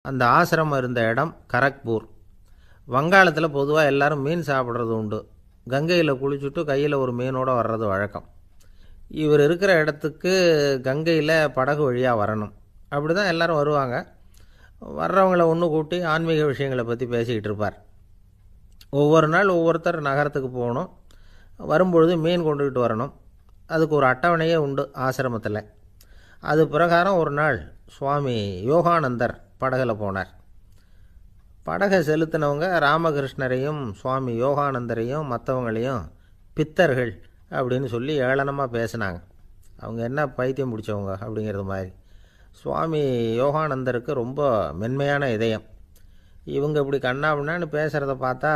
அந்த ஆசிரமம் இருந்த இடம் கரக்பூர். வங்காளத்தில் பொதுவாக எல்லோரும் மீன் சாப்பிட்றது உண்டு. கங்கையில் குளிச்சுட்டு கையில் ஒரு மீனோடு வர்றது வழக்கம். இவர் இருக்கிற இடத்துக்கு கங்கையில் படகு வழியாக வரணும். அப்படி தான் எல்லோரும் வருவாங்க. வர்றவங்களை ஒன்று கூட்டி ஆன்மீக விஷயங்களை பற்றி பேசிக்கிட்டு இருப்பார். ஒவ்வொரு நாள் ஒவ்வொருத்தர் நகரத்துக்கு போகணும். வரும்பொழுது மீன் கொண்டுக்கிட்டு வரணும். அதுக்கு ஒரு அட்டவணையே உண்டு ஆசிரமத்தில். அது பிரகாரம் ஒரு நாள் சுவாமி யோகானந்தர் படகில் போனார். படகை செலுத்தினவங்க ராமகிருஷ்ணரையும் சுவாமி யோகானந்தரையும் மற்றவங்களையும் பித்தர்கள் அப்படின்னு சொல்லி ஏளனமாக பேசினாங்க. அவங்க என்ன பைத்தியம் பிடிச்சவங்க அப்படிங்கிறது மாதிரி. சுவாமி யோகானந்தருக்கு ரொம்ப மென்மையான இதயம். இவங்க இப்படி கண்ணாபின்னான்னு பேசுகிறத பார்த்தா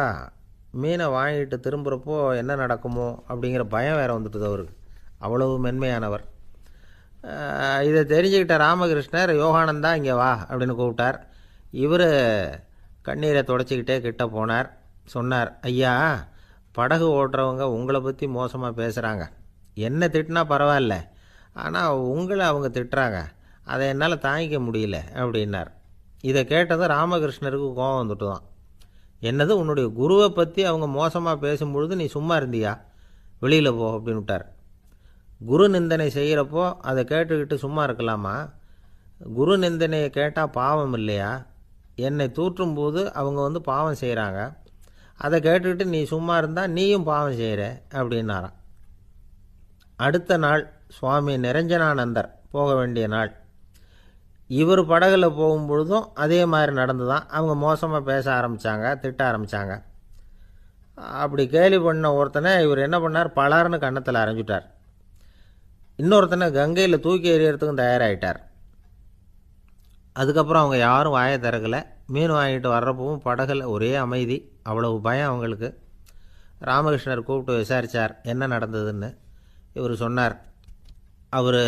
மீனை வாங்கிட்டு திரும்புகிறப்போ என்ன நடக்குமோ அப்படிங்கிற பயம் வேறு வந்துட்டுது அவருக்கு. அவ்வளவு மென்மையானவர். இதை தெரிஞ்சுக்கிட்ட ராமகிருஷ்ணர் யோகானந்தா இங்கே வா அப்படின்னு கூப்பிட்டார். இவர் கண்ணீரை தொடச்சிக்கிட்டே கிட்ட போனார். சொன்னார், ஐயா, படகு ஓட்டுறவங்க உங்களை பற்றி மோசமாக பேசுகிறாங்க. என்ன திட்டினா பரவாயில்ல, ஆனால் உங்களை அவங்க திட்டுறாங்க. அதை என்னால் தாங்கிக்க முடியல அப்படின்னார். இதை கேட்டதும் ராமகிருஷ்ணருக்கு கோபம் வந்துட்டு தான். என்னது, உன்னுடைய குருவை பற்றி அவங்க மோசமாக பேசும்பொழுது நீ சும்மா இருந்தியா? வெளியில் போ அப்படின்னு விட்டார். குரு நிந்தனை செய்கிறப்போ அதை கேட்டுக்கிட்டு சும்மா இருக்கலாமா? குரு நிந்தனையை கேட்டால் பாவம் இல்லையா? என்னை தூற்றும்போது அவங்க பாவம் செய்கிறாங்க. அதை கேட்டுக்கிட்டு நீ சும்மா இருந்தால் நீயும் பாவம் செய்கிற அப்படின்னாராம். அடுத்த நாள் சுவாமி நிரஞ்சனானந்தர் போக வேண்டிய நாள். இவர் படகுல போகும்பொழுதும் அதே மாதிரி நடந்து தான். அவங்க மோசமாக பேச ஆரம்பித்தாங்க, திட்ட ஆரம்பித்தாங்க. அப்படி கேலி பண்ண ஒருத்தனை இவர் என்ன பண்ணார், பலார்னு கன்னத்தில் அரைஞ்சிட்டார். இன்னொருத்தனை கங்கையில் தூக்கி எறியறதுக்கும் தயாராகிட்டார். அதுக்கப்புறம் அவங்க யாரும் வாயை திறக்கலை. மீன் வாங்கிட்டு வர்றப்பவும் படகுல ஒரே அமைதி. அவ்வளவு பயம் அவங்களுக்கு. ராமகிருஷ்ணர் கூப்பிட்டு விசாரித்தார் என்ன நடந்ததுன்னு. இவர் சொன்னார், அவர்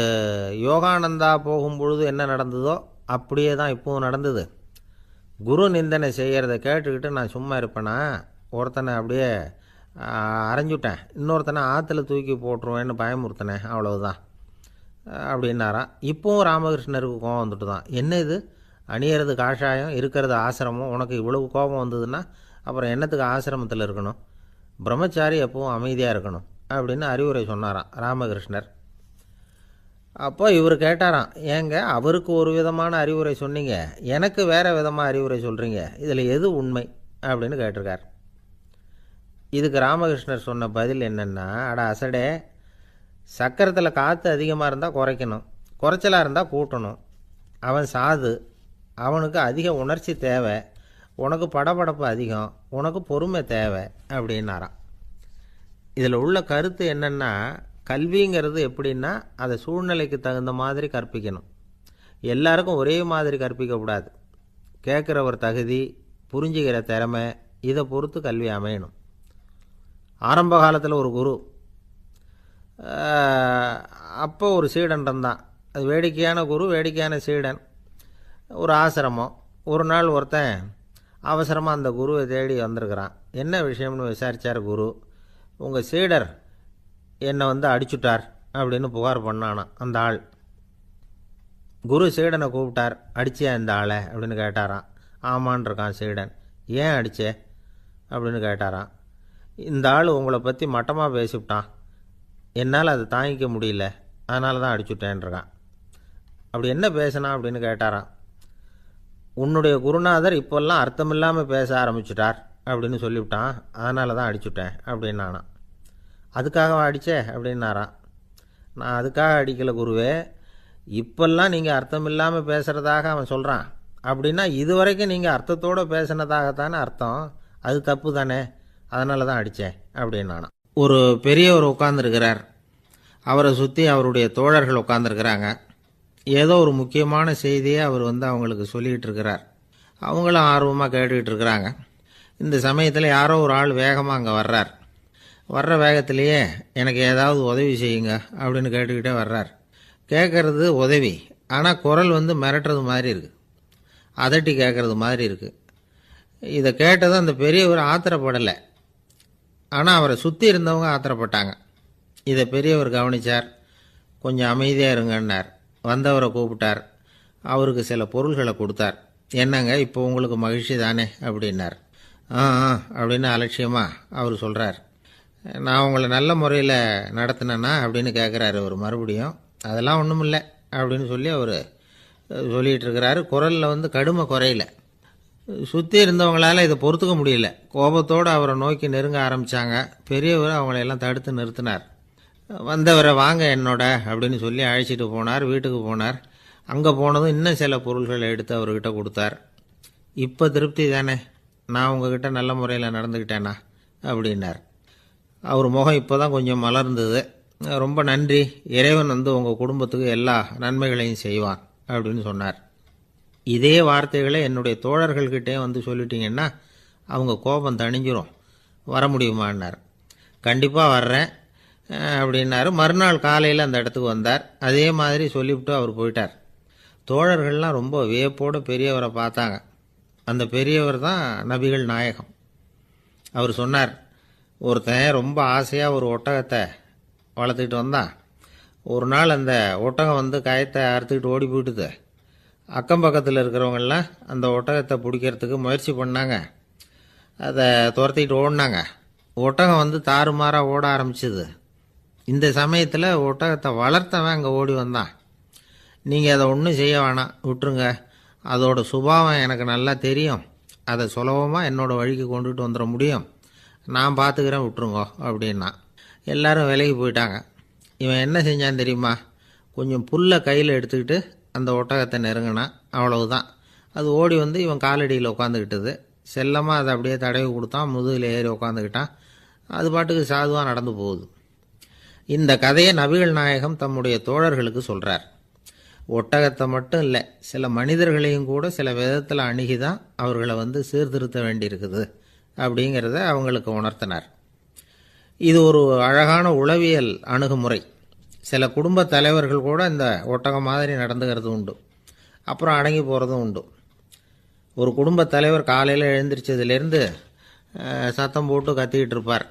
யோகானந்தா போகும்பொழுது என்ன நடந்ததோ அப்படியே தான் இப்போவும் நடந்தது. குரு நிந்தனை செய்கிறத கேட்டுக்கிட்டு நான் சும்மா இருப்பேனா? ஒருத்தனை அப்படியே அரைஞ்சுட்டேன், இன்னொருத்தனை ஆற்றுல தூக்கி போட்டுருவேன்னு பயமுறுத்தினேன், அவ்வளவுதான் அப்படின்னாராம். இப்போவும் ராமகிருஷ்ணருக்கு கோபம் வந்துட்டு தான். என்ன இது, அணியறது காஷாயம், இருக்கிறது ஆசிரமம், உனக்கு இவ்வளவு கோபம் வந்ததுன்னா அப்புறம் என்னத்துக்கு ஆசிரமத்தில் இருக்கணும்? பிரம்மச்சாரி எப்பவும் அமைதியாக இருக்கணும் அப்படின்னு அறிவுரை சொன்னாராம் ராமகிருஷ்ணர். அப்போ இவர் கேட்டாராம், ஏங்க அவருக்கு ஒரு விதமான அறிவுரை சொன்னீங்க, எனக்கு வேறு விதமாக அறிவுரை சொல்கிறீங்க, இதில் எது உண்மை அப்படின்னு கேட்டிருக்கார். இதுக்கு ராமகிருஷ்ணர் சொன்ன பதில் என்னென்னா, அட அசடே, சக்கரத்தில் காற்று அதிகமாக இருந்தால் குறைக்கணும், குறைச்சலாக இருந்தால் கூட்டணும். அவன் சாது, அவனுக்கு அதிக உணர்ச்சி தேவை, உனக்கு படபடப்பு அதிகம், உனக்கு பொறுமை தேவை அப்படின்னாராம். இதில் உள்ள கருத்து என்னென்னா, கல்விங்கிறது எப்படின்னா அதை சூழ்நிலைக்கு தகுந்த மாதிரி கற்பிக்கணும். எல்லாருக்கும் ஒரே மாதிரி கற்பிக்கக்கூடாது. கேட்குறவர் தகுதி, புரிஞ்சுக்கிற திறமை, இதை பொறுத்து கல்வி அமையணும். ஆரம்ப காலத்தில் ஒரு குரு, அப்போ ஒரு சீடன் இருந்தான். அது வேடிக்கையான குரு, வேடிக்கையான சீடன். ஒரு ஆசிரமம். ஒரு நாள் ஒருத்தன் அவசரமாக அந்த குருவை தேடி வந்திருக்கிறான். என்ன விஷயம்னு விசாரித்தார் குரு. உங்கள் சீடர் என்னை அடிச்சுட்டார் அப்படின்னு புகார் பண்ணானான் அந்த ஆள். குரு சீடனை கூப்பிட்டார். அடிச்சியா இந்த ஆளை அப்படின்னு கேட்டாரான். ஆமான் இருக்கான் சீடன். ஏன் அடிச்சே அப்படின்னு கேட்டாரான். இந்த ஆள் உங்களை பற்றி மட்டமாக பேசிவிட்டான், என்னால் அதை தாங்கிக்க முடியல, அதனால தான் அடிச்சுட்டேன்ருக்கான். அப்படி என்ன பேசினான் அப்படின்னு கேட்டாரான். உன்னுடைய குருநாதர் இப்போல்லாம் அர்த்தமில்லாமல் பேச ஆரம்பிச்சுட்டார் அப்படின்னு சொல்லிவிட்டான், அதனால தான் அடிச்சுட்டேன் அப்படின்னானான். அதுக்காக அடித்தே அப்படின்னாரான். நான் அதுக்காக அடிக்கலை குருவே, இப்போல்லாம் நீங்கள் அர்த்தமில்லாமல் பேசுகிறதாக அவன் சொல்கிறான், அப்படின்னா இதுவரைக்கும் நீங்கள் அர்த்தத்தோடு பேசினதாகத்தானே அர்த்தம், அது தப்பு தானே, அதனால தான் அடித்தேன் அப்படின்னானான். ஒரு பெரியவர் உட்கார்ந்துருக்கிறார். அவரை சுற்றி அவருடைய தோழர்கள் உட்காந்துருக்கிறாங்க. ஏதோ ஒரு முக்கியமான செய்தியை அவர் அவங்களுக்கு சொல்லிகிட்டு இருக்கிறார். அவங்களும் ஆர்வமாக கேட்டுக்கிட்டு இருக்கிறாங்க. இந்த சமயத்தில் யாரோ ஒரு ஆள் வேகமாக அங்கே வர்றார். வர்ற வேகத்திலேயே எனக்கு ஏதாவது உதவி செய்யுங்க அப்படின்னு கேட்டுக்கிட்டே வர்றார். கேட்குறது உதவி, ஆனால் குரல் மிரட்டுறது மாதிரி இருக்குது, அதட்டி கேட்குறது மாதிரி இருக்குது. இதை கேட்டதும் அந்த பெரியவர் ஆத்திரப்படலை, ஆனால் அவரை சுற்றி இருந்தவங்க ஆத்திரப்பட்டாங்க. இதை பெரியவர் கவனித்தார். கொஞ்சம் அமைதியாக இருங்கன்னார். வந்தவரை கூப்பிட்டார். அவருக்கு சில பொருள்களை கொடுத்தார். என்னங்க இப்போ உங்களுக்கு மகிழ்ச்சி தானே அப்படின்னார். ஆ ஆ அப்படின்னு அலட்சியமாக அவர் சொல்கிறார். நான் உங்களை நல்ல முறையில் நடத்தினேன்னா அப்படின்னு கேட்குறாரு அவர் மறுபடியும். அதெல்லாம் ஒன்றும் இல்லை அப்படின்னு சொல்லி அவர் சொல்லிகிட்டு இருக்கிறாரு. குரலில் வந்து கடுமை குறையில. சுற்றி இருந்தவங்களால் இதை பொறுத்துக்க முடியல. கோபத்தோடு அவரை நோக்கி நெருங்க ஆரம்பித்தாங்க. பெரியவர் அவங்களையெல்லாம் தடுத்து நிறுத்தினார். வந்தவரை வாங்க என்னோட அப்படின்னு சொல்லி அழைச்சிட்டு போனார். வீட்டுக்கு போனார். அங்கே போனதும் இன்னும் சில பொருள்களை எடுத்து அவர்கிட்ட கொடுத்தார். இப்போ திருப்தி தானே, நான் உங்ககிட்ட நல்ல முறையில் நடந்துக்கிட்டேனா அப்படின்னார். அவர் முகம் இப்போ தான் கொஞ்சம் மலர்ந்தது. ரொம்ப நன்றி, இறைவன் வந்து உங்கள் குடும்பத்துக்கு எல்லா நன்மைகளையும் செய்வான் அப்படின்னு சொன்னார். இதே வார்த்தைகளை என்னுடைய தோழர்கள்கிட்டே வந்து சொல்லிட்டீங்கன்னா அவங்க கோபம் தணிஞ்சிரும், வர முடியுமான்னார். கண்டிப்பாக வர்றேன் அப்படின்னாரு. மறுநாள் காலையில் அந்த இடத்துக்கு வந்தார். அதே மாதிரி சொல்லிவிட்டு அவர் போயிட்டார். தோழர்கள்லாம் ரொம்ப வியப்போடு பெரியவரை பார்த்தாங்க. அந்த பெரியவர் தான் நபிகள் நாயகம். அவர் சொன்னார், ஒருத்தன் ரொம்ப ஆசையாக ஒரு ஒட்டகத்தை வளர்த்துக்கிட்டு வந்தான். ஒரு நாள் அந்த ஒட்டகம் வந்து கயத்தை அறுத்துக்கிட்டு ஓடி போயிட்டுது. அக்கம் பக்கத்தில் இருக்கிறவங்கெல்லாம் அந்த ஒட்டகத்தை பிடிக்கிறதுக்கு முயற்சி பண்ணாங்க. அதை துரத்திக்கிட்டு ஓடினாங்க. ஒட்டகம் வந்து தாறுமாறாக ஓட ஆரம்பிச்சிது. இந்த சமயத்தில் ஒட்டகத்தை வளர்த்தவன் அங்கே ஓடி வந்தான். நீங்கள் அதை ஒன்றும் செய்ய வேணாம், விட்டுருங்க. அதோட சுபாவம் எனக்கு நல்லா தெரியும். அதை சுலபமாக என்னோடய வழிக்கு கொண்டுட்டு வந்துட முடியும். நான் பார்த்துக்கிறேன், விட்டுருங்கோ அப்படின்னா. எல்லாரும் விலைக்கு போயிட்டாங்க. இவன் என்ன செஞ்சான் தெரியுமா? கொஞ்சம் புல்லை கையில் எடுத்துக்கிட்டு அந்த ஒட்டகத்தை நெருங்கினான். அவ்வளவுதான். அது ஓடி வந்து இவன் காலடியில் உட்காந்துக்கிட்டது. செல்லமாக அதை அப்படியே தடவி கொடுத்தான். முதுகில் ஏறி உட்காந்துக்கிட்டான். அது பாட்டுக்கு சாதுவாக நடந்து போகுது. இந்த கதையை நபிகள் நாயகம் தம்முடைய தோழர்களுக்கு சொல்கிறார். ஒட்டகத்தை மட்டும் இல்லை, சில மனிதர்களையும் கூட சில விதத்தில் அணுகி தான் அவர்களை வந்து சீர்திருத்த வேண்டியிருக்குது அப்படிங்கிறத அவங்களுக்கு உணர்த்தினார். இது ஒரு அழகான உளவியல் அணுகுமுறை. சில குடும்ப தலைவர்கள் கூட இந்த ஒட்டகம் மாதிரி நடந்துக்கிறது உண்டு. அப்புறம் அடங்கி போகிறதும் உண்டு. ஒரு குடும்ப தலைவர் காலையில் எழுந்திரிச்சதுலேருந்து சத்தம் போட்டு கத்திக்கிட்டு இருப்பார்.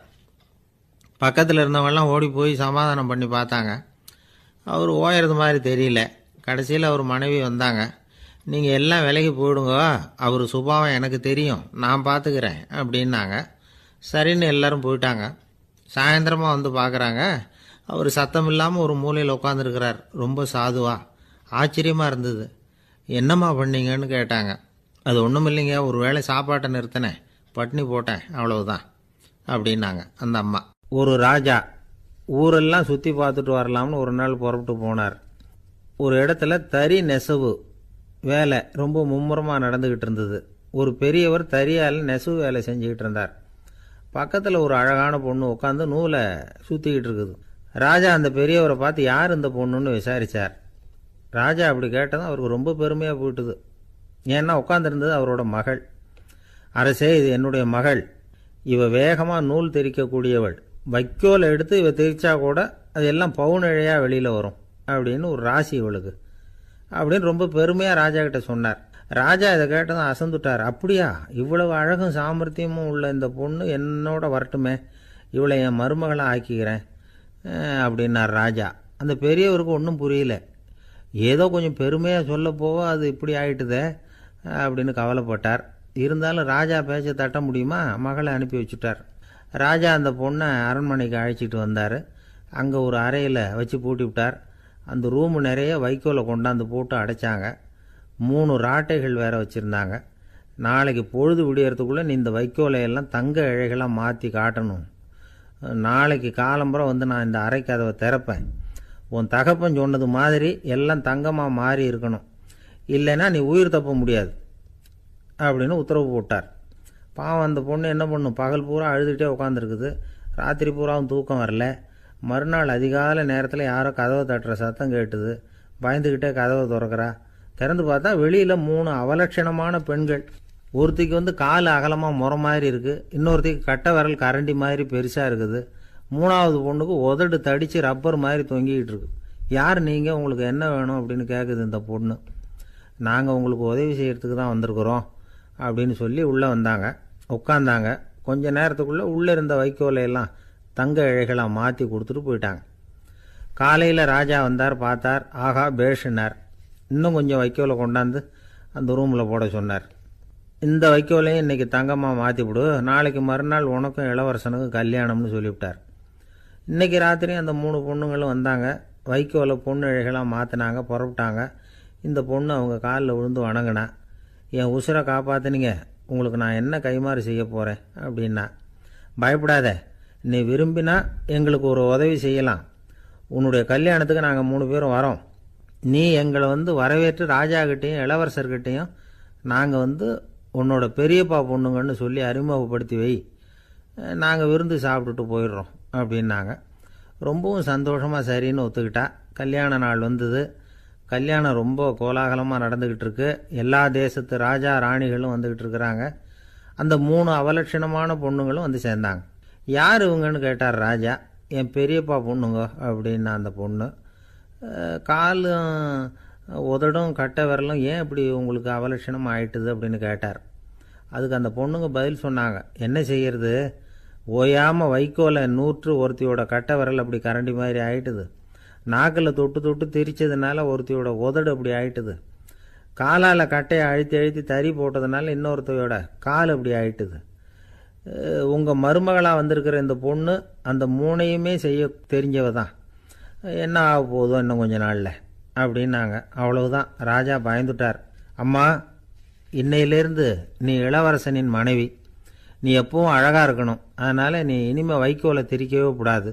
பக்கத்தில் இருந்தவங்கெல்லாம் ஓடி போய் சமாதானம் பண்ணி பார்த்தாங்க. அவர் ஓயறது மாதிரி தெரியல. கடைசியில் அவர் மனைவி வந்தாங்க. நீங்கள் எல்லாம் விலைக்கு போயிடுங்க, அவர் சுபாவம் எனக்கு தெரியும், நான் பார்த்துக்கிறேன் அப்படின்னாங்க. சரின்னு எல்லோரும் போயிட்டாங்க. சாயந்தரமாக வந்து பார்க்குறாங்க, அவர் சத்தம் இல்லாமல் ஒரு மூலையில் உட்காந்துருக்கிறார். ரொம்ப சாதுவா. ஆச்சரியமாக இருந்தது. என்னம்மா பண்ணீங்கன்னு கேட்டாங்க. அது ஒன்றும் இல்லைங்க, ஒரு வேளை சாப்பாட்டை நிறுத்தினேன், பட்னி போட்டேன், அவ்வளவுதான் அப்படின்னாங்க அந்த அம்மா. ஒரு ராஜா ஊரெல்லாம் சுற்றி பார்த்துட்டு வரலாம்னு ஒரு நாள் புறப்பட்டு போனார். ஒரு இடத்துல தறி நெசவு வேலை ரொம்ப மும்முரமாக நடந்துக்கிட்டு இருந்தது. ஒரு பெரியவர் தறியால் நெசவு வேலை செஞ்சுக்கிட்டு இருந்தார். பக்கத்தில் ஒரு அழகான பொண்ணு உட்காந்து நூலை சுற்றிக்கிட்டு இருக்குது. ராஜா அந்த பெரியவரை பார்த்து யார் இந்த பொண்ணுன்னு விசாரித்தார். ராஜா அப்படி கேட்டதும் அவருக்கு ரொம்ப பெருமையாக போயிட்டுது. ஏன்னா உட்காந்துருந்தது அவரோட மகள். அரசே, இது என்னுடைய மகள். இவ வேகமாக நூல் திரிக்கக்கூடியவள். வைக்கோலை எடுத்து இவ திரிச்சா கூட அது எல்லாம் பவுனிழையாக வெளியில் வரும் அப்படின்னு ஒரு ராசி இவளுக்கு அப்படின்னு ரொம்ப பெருமையாக ராஜா கிட்ட சொன்னார். ராஜா இதை கேட்டதும் அசந்துட்டார். அப்படியா, இவ்வளவு அழகும் சாமர்த்தியமும் உள்ள இந்த பொண்ணு என்னோட வரட்டுமே, இவளை என் மருமகளை ஆக்கிக்கிறேன் அப்படின்னார் ராஜா. அந்த பெரியவருக்கு ஒன்றும் புரியல. ஏதோ கொஞ்சம் பெருமையாக சொல்ல போக அது இப்படி ஆயிட்டுதே அப்படின்னு கவலைப்பட்டார். இருந்தாலும் ராஜா பேச்ச தட்ட முடியுமா? மகளை அனுப்பி வச்சுட்டார். ராஜா அந்த பொண்ணை அரண்மனைக்கு அழைச்சிட்டு வந்தார். அங்கே ஒரு அறையில் வச்சு பூட்டி விட்டார். அந்த ரூமு நிறைய வைக்கோலை கொண்டாந்து போட்டு அடைச்சாங்க. 3 ராட்டைகள் வேற வச்சுருந்தாங்க. நாளைக்கு பொழுது விடியறதுக்குள்ளே நீ இந்த வைக்கோலையெல்லாம் தங்க இழைகளாக மாற்றி காட்டணும். நாளைக்கு காலம்புறம் வந்து நான் இந்த அறை கதவை திறப்பேன். உன் தகப்பன் சொன்னது மாதிரி எல்லாம் தங்கமாக மாறி இருக்கணும், இல்லைன்னா நீ உயிர் தப்ப முடியாது அப்படின்னு உத்தரவு போட்டார். பாவம் அந்த பொண்ணு என்ன பண்ணும், பகல் பூரா அழுதுகிட்டே உட்காந்துருக்குது. ராத்திரி பூராவும் தூக்கம் வரல. மறுநாள் அதிகாலை நேரத்தில் யாரோ கதவை தட்டுற சத்தம் கேட்டுது. பயந்துக்கிட்டே கதவை திறக்கிறா. திறந்து பார்த்தா வெளியில் 3 அவலட்சணமான பெண்கள். ஒருத்திக்கு வந்து கால் அகலமாக முறை மாதிரி இருக்குது, இன்னொருத்திக்கு கட்டை விரல் கரண்டி மாதிரி பெருசாக இருக்குது, 3வது பொண்ணுக்கு உதடு தடித்து ரப்பர் மாதிரி தொங்கிக்கிட்டு இருக்கு. யார் நீங்கள், உங்களுக்கு என்ன வேணும் அப்படின்னு கேட்குது இந்த பொண்ணு. நாங்கள் உங்களுக்கு உதவி செய்கிறதுக்கு தான் வந்திருக்கிறோம் அப்படின்னு சொல்லி உள்ளே வந்தாங்க. உட்காந்தாங்க. கொஞ்ச நேரத்துக்குள்ளே உள்ளே இருந்த வைக்கோலையெல்லாம் தங்க இழைகளாக மாற்றி கொடுத்துட்டு போயிட்டாங்க. காலையில் ராஜா வந்தார், பார்த்தார். ஆகா பேஷுனார். இன்னும் கொஞ்சம் வைக்கோலை கொண்டாந்து அந்த ரூமில் போட சொன்னார். இந்த வைக்கோலையும் இன்றைக்கி தங்கமாக மாற்றிவிடு, நாளைக்கு மறுநாள் உனக்கும் இளவரசனுக்கும் கல்யாணம்னு சொல்லிவிட்டார். இன்றைக்கி ராத்திரி அந்த 3 பொண்ணுங்களும் வந்தாங்க. வைக்கோலை பொண்ணு இழைகளாக மாற்றினாங்க, புறப்பட்டாங்க. இந்த பொண்ணு அவங்க காலில் விழுந்து வணங்கினா. என் உசுரை காப்பாற்றினீங்க, உங்களுக்கு நான் என்ன கைமாறு செய்ய போகிறேன் அப்படின்னா. பயப்படாத, நீ விரும்பினா எங்களுக்கு ஒரு உதவி செய்யலாம். உன்னுடைய கல்யாணத்துக்கு நாங்கள் 3 பேரும் வரோம். நீ எங்களை வரவேற்று ராஜாக்கிட்டேயும் இளவரசர்கிட்டையும் நாங்கள் உன்னோட பெரியப்பா பொண்ணுங்கன்னு சொல்லி அறிமுகப்படுத்தி வை, நாங்கள் விருந்து சாப்பிட்டுட்டு போயிடுறோம் அப்படின்னாங்க. ரொம்பவும் சந்தோஷமாக சரின்னு ஒத்துக்கிட்டா. கல்யாண நாள் வந்தது. கல்யாணம் ரொம்ப கோலாகலமாக நடந்துக்கிட்டு இருக்கு. எல்லா தேசத்து ராஜா ராணிகளும் வந்துக்கிட்டு இருக்கிறாங்க. அந்த 3 அவலட்சணமான பொண்ணுங்களும் சேர்ந்தாங்க. யார் இவங்கன்னு கேட்டார் ராஜா. என் பெரியப்பா பொண்ணுங்க அப்படின்னா அந்த பொண்ணு. காலும் உதடும் கட்டை விரலும் ஏன் இப்படி உங்களுக்கு அவலட்சணம் ஆயிட்டுது அப்படின்னு கேட்டார். அதுக்கு அந்த பொண்ணுங்க பதில் சொன்னாங்க. என்ன செய்யறது, ஓயாமல் வைக்கோலை நூற்று ஒருத்தியோட கட்டை விரல் அப்படி கரண்டி மாதிரி ஆயிட்டுது. நாக்கில் தொட்டு தொட்டு திரிச்சதுனால ஒருத்தியோட உதடு அப்படி ஆயிட்டுது. காலால் கட்டையை அழுத்தி அழுத்தி தறி போட்டதுனால இன்னொருத்தையோட கால் அப்படி ஆயிட்டுது. உங்கள் மருமகளாக வந்திருக்கிற இந்த பொண்ணு அந்த 3ஐயுமே செய்ய தெரிஞ்சவ தான். என்ன ஆக போதோ இன்னும் கொஞ்ச நாளில் அப்படின்னாங்க. அவ்வளவுதான். ராஜா பயந்துட்டார். அம்மா, இன்னையிலேருந்து நீ இளவரசனின் மனைவி. நீ எப்பவும் அழகாக இருக்கணும். அதனால் நீ இனிமேல் வைக்கோலை திரிக்கவே கூடாது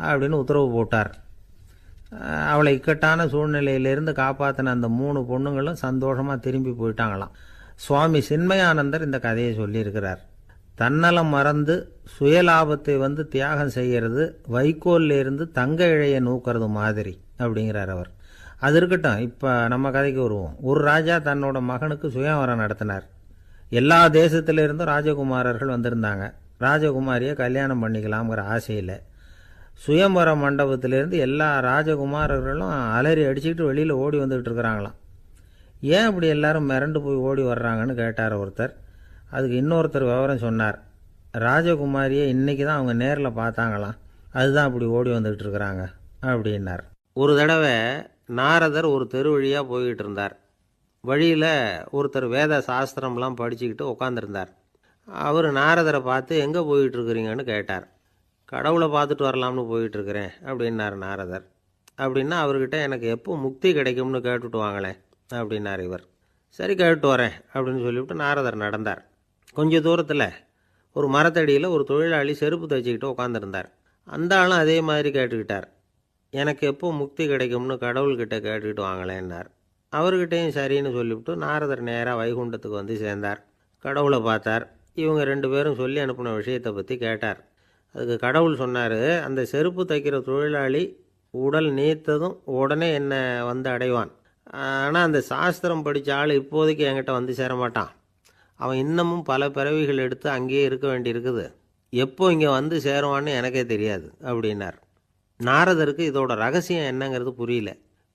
அப்படின்னு உத்தரவு போட்டார். அவளை இக்கட்டான சூழ்நிலையிலிருந்து காப்பாற்றின அந்த 3 பொண்ணுங்களும் சந்தோஷமாக திரும்பி போயிட்டாங்களாம். சுவாமி சின்மயானந்தர் இந்த கதையை சொல்லியிருக்கிறார். தன்னலம் மறந்து சுயலாபத்தை தியாகம் செய்கிறது வைக்கோல்ல இருந்து தங்க இழையை நூக்கிறது மாதிரி அப்படிங்கிறார் அவர். அது இருக்கட்டும், இப்போ நம்ம கதைக்கு வருவோம். ஒரு ராஜா தன்னோட மகனுக்கு சுயவரம் நடத்தினார். எல்லா தேசத்திலிருந்தும் ராஜகுமாரர்கள் வந்திருந்தாங்க. ராஜகுமாரியை கல்யாணம் பண்ணிக்கலாம்ங்கிற ஆசையில் சுயம்பர மண்டபத்திலேருந்து எல்லா ராஜகுமாரர்களும் அலறி அடிச்சுக்கிட்டு வெளியில் ஓடி வந்துக்கிட்டு இருக்கிறாங்களாம். ஏன் அப்படி எல்லாரும் மிரண்டு போய் ஓடி வர்றாங்கன்னு கேட்டார் ஒருத்தர். அதுக்கு இன்னொருத்தர் விவரம் சொன்னார். ராஜகுமாரியை இன்றைக்கி தான் அவங்க நேரில் பார்த்தாங்களாம், அதுதான் அப்படி ஓடி வந்துக்கிட்டு இருக்கிறாங்க அப்படின்னார். ஒரு தடவை நாரதர் ஒரு தெரு வழியாக போய்கிட்டு இருந்தார். வழியில் ஒருத்தர் வேத சாஸ்திரம்லாம் படிச்சுக்கிட்டு உட்காந்துருந்தார். அவர் நாரதரை பார்த்து எங்கே போயிட்டுருக்குறீங்கன்னு கேட்டார். கடவுளை பார்த்துட்டு வரலாம்னு போயிட்டுருக்கிறேன் அப்படின்னார் நாரதர். அப்படின்னா அவர்கிட்ட எனக்கு எப்போ முக்தி கிடைக்கும்னு கேட்டுட்டு வாங்களேன் அப்படின்னார் இவர். சரி, கேட்டு வரேன் அப்படின்னு சொல்லிவிட்டு நாரதர் நடந்தார். கொஞ்சம் தூரத்தில் ஒரு மரத்தடியில் ஒரு தொழிலாளி செருப்பு தைச்சிக்கிட்டு உட்காந்துருந்தார். அந்த ஆளும் அதே மாதிரி கேட்டுக்கிட்டார். எனக்கு எப்போ முக்தி கிடைக்கும்னு கடவுள்கிட்ட கேட்டுக்கிட்டு வாங்களேன்னார். அவர்கிட்டையும் சரின்னு சொல்லிவிட்டு நாரதர் நேராக வைகுண்டத்துக்கு சேர்ந்தார். கடவுளை பார்த்தார். இவங்க 2 பேரும் சொல்லி அனுப்பின விஷயத்தை பற்றி கேட்டார். அதுக்கு கடவுள் சொன்னார், அந்த செருப்பு தைக்கிற தொழிலாளி உடல் நீத்ததும் உடனே என்னை அடைவான். ஆனால் அந்த சாஸ்திரம் படித்த ஆள் இப்போதைக்கு என்கிட்ட சேர மாட்டான். அவன் இன்னமும் பல பிறவிகள் எடுத்து அங்கேயே இருக்க வேண்டியிருக்குது. எப்போ இங்கே சேருவான்னு எனக்கே தெரியாது அப்படின்னார். நாரதருக்கு இதோட ரகசியம் என்னங்கிறது புரியல.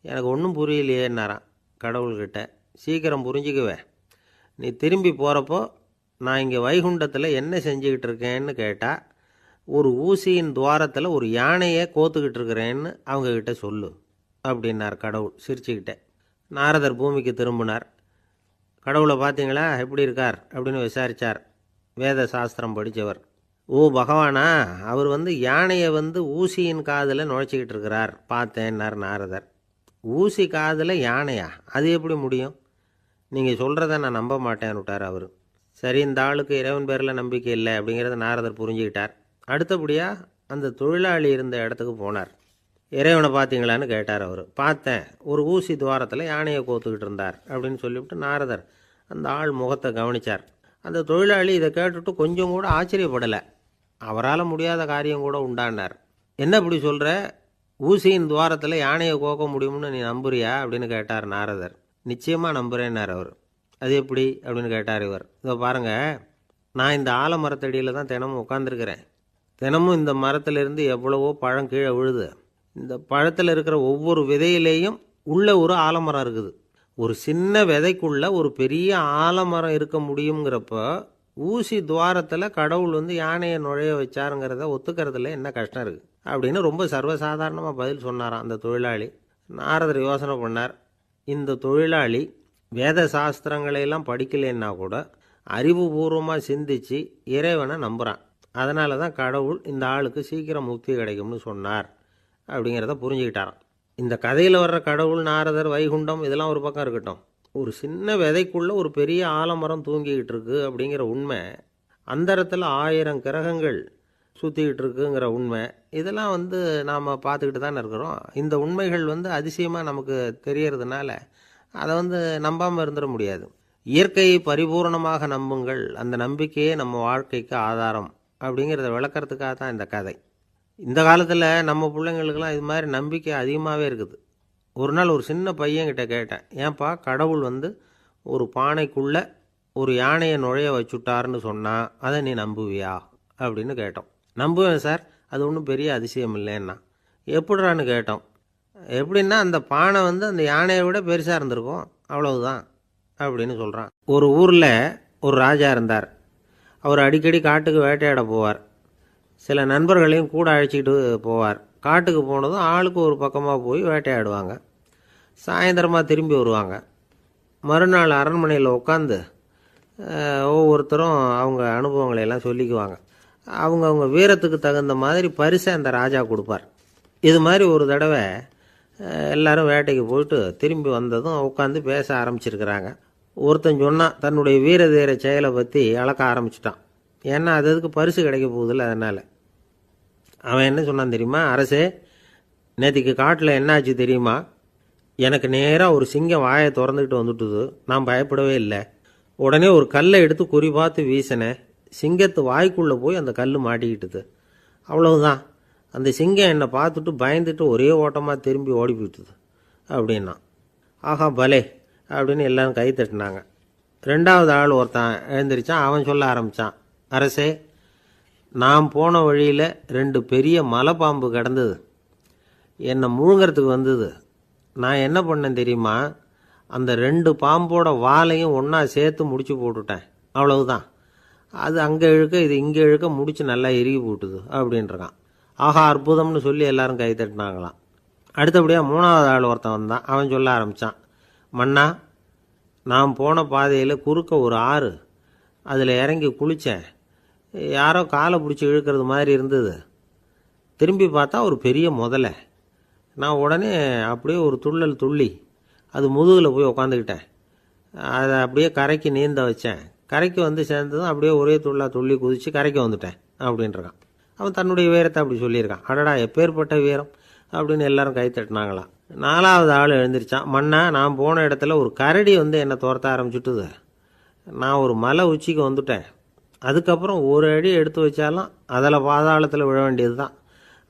எனக்கு ஒன்றும் புரியலையேன்னாரான் கடவுள்கிட்ட. சீக்கிரம் புரிஞ்சுக்குவேன், நீ திரும்பி போகிறப்போ நான் இங்கே வைகுண்டத்தில் என்ன செஞ்சுக்கிட்டு இருக்கேன்னு கேட்டால், ஒரு ஊசியின் துவாரத்தில் ஒரு யானையை கோத்துக்கிட்டு இருக்கிறேன்னு அவங்கக்கிட்ட சொல்லு அப்படின்னார் கடவுள் சிரிச்சுக்கிட்டே. நாரதர் பூமிக்கு திரும்பினார். கடவுளை பார்த்தீங்களா, எப்படி இருக்கார் அப்படின்னு விசாரித்தார் வேத சாஸ்திரம் படித்தவர். ஓ பகவானா, அவர் யானையை ஊசியின் காதில் நுழைச்சிக்கிட்டு இருக்கிறார் பார்த்தேன்னார் நாரதர். ஊசி காதில் யானையா, அது எப்படி முடியும்? நீங்கள் சொல்கிறத நான் நம்ப மாட்டேன்னு விட்டார் அவர். சரி, இந்த ஆளுக்கு இறைவன் பேரில் நம்பிக்கை இல்லை அப்படிங்கிறத நாரதர் புரிஞ்சுக்கிட்டார். அடுத்தபடியாக அந்த தொழிலாளி இருந்த இடத்துக்கு போனார். இறைவனை பார்த்தீங்களான்னு கேட்டார் அவர். பார்த்தேன், ஒரு ஊசி துவாரத்தில் யானையை கோத்துக்கிட்டு இருந்தார் அப்படின்னு சொல்லிவிட்டு நாரதர் அந்த ஆள் முகத்தை கவனித்தார். அந்த தொழிலாளி இதை கேட்டுட்டு கொஞ்சம் கூட ஆச்சரியப்படலை. அவரால் முடியாத காரியம் கூட உண்டானார். என்ன இப்படி சொல்கிற, ஊசியின் துவாரத்தில் யானையை கோக்க முடியும்னு நீ நம்புறியா அப்படின்னு கேட்டார் நாரதர். நிச்சயமாக நம்புகிறேன்னார் அவர். அது எப்படி அப்படின்னு கேட்டார் இவர். இதோ பாருங்கள், நான் இந்த ஆலமரத்தடியில் தான் தினமும் உட்காந்துருக்கிறேன். தினமும் இந்த மரத்திலிருந்து எவ்வளவோ பழம் கீழே விழுது. இந்த பழத்தில் இருக்கிற ஒவ்வொரு விதையிலேயும் உள்ள ஒரு ஆலமரம் இருக்குது. ஒரு சின்ன விதைக்குள்ள ஒரு பெரிய ஆலமரம் இருக்க முடியுங்கிறப்ப ஊசி துவாரத்தில் கடவுள் யானையை நுழைய வச்சாருங்கிறத ஒத்துக்கிறதுல என்ன கஷ்டம் இருக்குது அப்படின்னு ரொம்ப சர்வசாதாரணமாக பதில் சொன்னாராம் அந்த தொழிலாளி. நாரதர் யோசனை பண்ணார். இந்த தொழிலாளி வேத சாஸ்திரங்களையெல்லாம் படிக்கலைன்னா கூட அறிவுபூர்வமாக சிந்திச்சு இறைவனை நம்புகிறான். அதனால தான் கடவுள் இந்த ஆளுக்கு சீக்கிரம் முக்தி கிடைக்கும்னு சொன்னார் அப்படிங்கிறத புரிஞ்சுக்கிட்டாராம். இந்த கதையில் வர்ற கடவுள், நாரதர், வைகுண்டம் இதெல்லாம் ஒரு பக்கம் இருக்கட்டும், ஒரு சின்ன விதைக்குள்ளே ஒரு பெரிய ஆலமரம் தூங்கிக்கிட்டு இருக்கு அப்படிங்கிற உண்மை, அந்தரத்தில் 1000 கிரகங்கள் சுற்றிக்கிட்டு இருக்குங்கிற உண்மை, இதெல்லாம் நாம் பார்த்துக்கிட்டு தானே இருக்கிறோம். இந்த உண்மைகள் அதிசயமாக நமக்கு தெரியறதுனால அதை நம்பாமல் இருந்துட முடியாது. இயற்கையை பரிபூர்ணமாக நம்புங்கள், அந்த நம்பிக்கையே நம்ம வாழ்க்கைக்கு ஆதாரம் அப்படிங்கிறத விளக்கறதுக்காக தான் இந்த கதை. இந்த காலத்தில் நம்ம பிள்ளைங்களுக்கெல்லாம் இது மாதிரி நம்பிக்கை அதிகமாகவே இருக்குது. ஒரு நாள் ஒரு சின்ன பையன்கிட்ட கேட்டேன், ஏன்பா கடவுள் ஒரு பானைக்குள்ளே ஒரு யானையை நுழைய வச்சுட்டாருன்னு சொன்னால் அதை நீ நம்புவியா அப்படின்னு கேட்டோம். நம்புவேன் சார், அது ஒன்றும் பெரிய அதிசயம் இல்லைன்னா. எப்படிறான்னு கேட்டோம். எப்படின்னா அந்த பானை அந்த யானையை விட பெருசாக இருந்திருக்கும், அவ்வளவுதான் அப்படின்னு சொல்கிறான். ஒரு ஊரில் ஒரு ராஜா இருந்தார். அவர் அடிக்கடி காட்டுக்கு வேட்டையாட போவார். சில நண்பர்களையும் கூட அழைச்சிக்கிட்டு போவார். காட்டுக்கு போனதும் ஆளுக்கு ஒரு பக்கமாக போய் வேட்டையாடுவாங்க. சாயந்தரமாக திரும்பி வருவாங்க. மறுநாள் அரண்மனையில் உட்காந்து ஒவ்வொருத்தரும் அவங்க அனுபவங்களையெல்லாம் சொல்லிக்குவாங்க. அவங்க வீரத்துக்கு தகுந்த மாதிரி பரிசை அந்த ராஜா கொடுப்பார். இது மாதிரி ஒரு தடவை எல்லாரும் வேட்டைக்கு போயிட்டு திரும்பி வந்ததும் உட்காந்து பேச ஆரம்பிச்சிருக்கிறாங்க. ஒருத்தன் சொன்னான், தன்னுடைய வீர தீர செயலை பற்றி அளக்க ஆரம்பிச்சிட்டான். ஏன்னா அதுக்கு பரிசு கிடைக்க போகுதில்ல, அதனால். அவன் என்ன சொன்னான் தெரியுமா? அரசே, நேற்றுக்கு காட்டில் என்னாச்சு தெரியுமா? எனக்கு நேராக ஒரு சிங்கம் வாயை திறந்துக்கிட்டு வந்துட்டுது. நான் பயப்படவே இல்லை. உடனே ஒரு கல்லை எடுத்து குறி பார்த்து வீசினேன். சிங்கத்து வாய்க்குள்ளே போய் அந்த கல் மாட்டிக்கிட்டுது. அவ்வளவுதான். அந்த சிங்கம் என்னை பார்த்துட்டு பயந்துட்டு ஒரே ஓட்டமாக திரும்பி ஓடி போயிட்டுது அப்படின்னா. ஆஹா பலே அப்படின்னு எல்லாரும் கை தட்டினாங்க. 2வது ஆள் ஒருத்தன் எழுந்திரிச்சான். அவன் சொல்ல ஆரம்பித்தான், அரசே, நான் போன வழியில் 2 பெரிய மலைப்பாம்பு கிடந்தது. என்னை முழுங்கிறதுக்கு வந்தது. நான் என்ன பண்ணேன் தெரியுமா? அந்த 2 பாம்போட வாலையும் ஒன்றா சேர்த்து முடிச்சு போட்டுட்டேன். அவ்வளவுதான். அது அங்கே இழுக்க இது இங்கே இழுக்க முடிச்சு நல்லா இறுகி போட்டுது அப்படின்றான். ஆஹா அற்புதம்னு சொல்லி எல்லாரும் கை தட்டினாங்களாம். அடுத்தபடியாக 3வது ஆள் ஒருத்தன் வந்தான். அவன் சொல்ல ஆரம்பித்தான், மன்னா, நான் போன பாதையில் குறுக்க ஒரு ஆறு, அதில் இறங்கி குளித்தேன். யாரோ காலை பிடிச்சி இழுக்கிறது மாதிரி இருந்தது. திரும்பி பார்த்தா ஒரு பெரிய முதலை. நான் உடனே அப்படியே ஒரு துள்ளல் துள்ளி அது முதுகில் போய் உக்காந்துக்கிட்டேன். அதை அப்படியே கரைக்கு நீந்த வச்சேன். கரைக்கு சேர்ந்ததும் அப்படியே ஒரே துள்ளி குதித்து கரைக்கு வந்துட்டேன் அப்படின்றான். அவன் தன்னுடைய வீரத்தை அப்படி சொல்லியிருக்கான். அடடா எப்பேற்பட்ட வீரம் அப்படின்னு எல்லாரும் கை தட்டினாங்களாம். 4வது ஆள் எழுந்திரிச்சான். மன்னா, நான் போன இடத்துல ஒரு கரடி என்னை துரத்த ஆரம்பிச்சுட்டுது. நான் ஒரு மலை உச்சிக்கு வந்துட்டேன். அதுக்கப்புறம் ஒரு அடி எடுத்து வச்சாலும் அதில் பாதாளத்தில் விழ வேண்டியது தான்.